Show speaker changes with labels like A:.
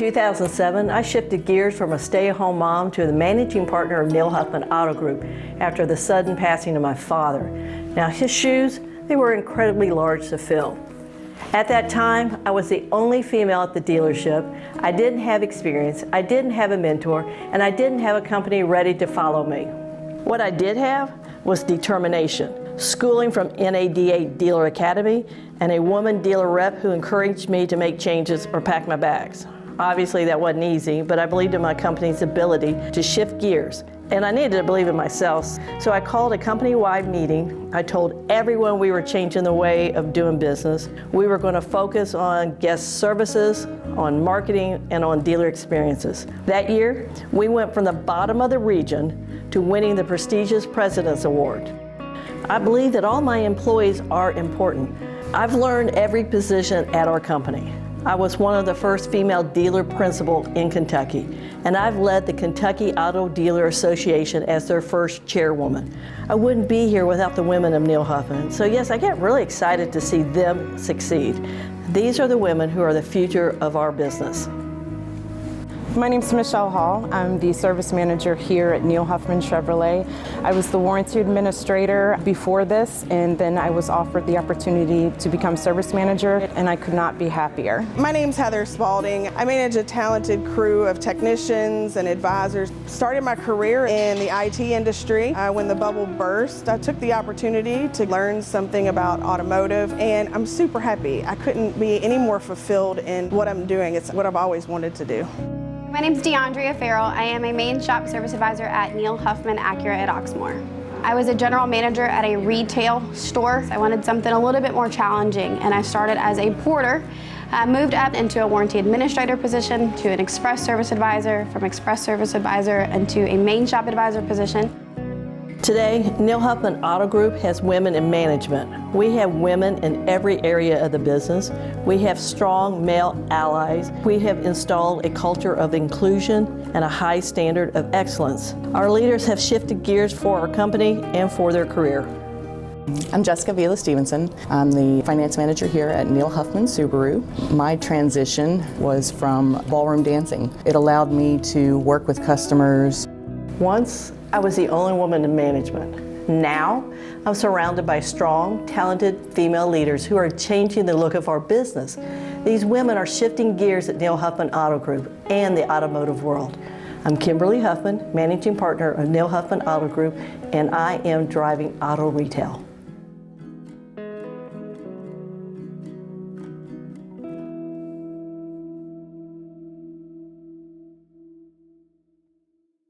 A: 2007, I shifted gears from a stay-at-home mom to the managing partner of Neil Huffman Auto Group after the sudden passing of my father. Now, his shoes, they were incredibly large to fill. At that time, I was the only female at the dealership. I didn't have experience, I didn't have a mentor, and I didn't have a company ready to follow me. What I did have was determination, schooling from NADA Dealer Academy, and a woman dealer rep who encouraged me to make changes or pack my bags. Obviously that wasn't easy, but I believed in my company's ability to shift gears, and I needed to believe in myself. So I called a company-wide meeting. I told everyone we were changing the way of doing business. We were going to focus on guest services, on marketing, and on dealer experiences. That year, we went from the bottom of the region to winning the prestigious President's Award. I believe that all my employees are important. I've learned every position at our company. I was one of the first female dealer principal in Kentucky, and I've led the Kentucky Auto Dealer Association as their first chairwoman. I wouldn't be here without the women of Neil Huffman. So yes, I get really excited to see them succeed. These are the women who are the future of our business.
B: My name is Michelle Hall. I'm the service manager here at Neil Huffman Chevrolet. I was the warranty administrator before this, and then I was offered the opportunity to become service manager, and I could not be happier.
C: My name's Heather Spalding. I manage a talented crew of technicians and advisors. Started my career in the IT industry. When the bubble burst, I took the opportunity to learn something about automotive, and I'm super happy. I couldn't be any more fulfilled in what I'm doing. It's what I've always wanted to do.
D: My name is DeAndrea Farrell. I am a main shop service advisor at Neil Huffman Acura at Oxmoor. I was a general manager at a retail store. I wanted something a little bit more challenging, and I started as a porter. I moved up into a warranty administrator position to an express service advisor, from express service advisor into a main shop advisor position.
A: Today, Neil Huffman Auto Group has women in management. We have women in every area of the business. We have strong male allies. We have installed a culture of inclusion and a high standard of excellence. Our leaders have shifted gears for our company and for their career.
E: I'm Jessica Vila Stevenson. I'm the finance manager here at Neil Huffman Subaru. My transition was from ballroom dancing. It allowed me to work with customers.
A: Once, I was the only woman in management. Now, I'm surrounded by strong, talented female leaders who are changing the look of our business. These women are shifting gears at Neil Huffman Auto Group and the automotive world. I'm Kimberly Huffman, managing partner of Neil Huffman Auto Group, and I am driving auto retail.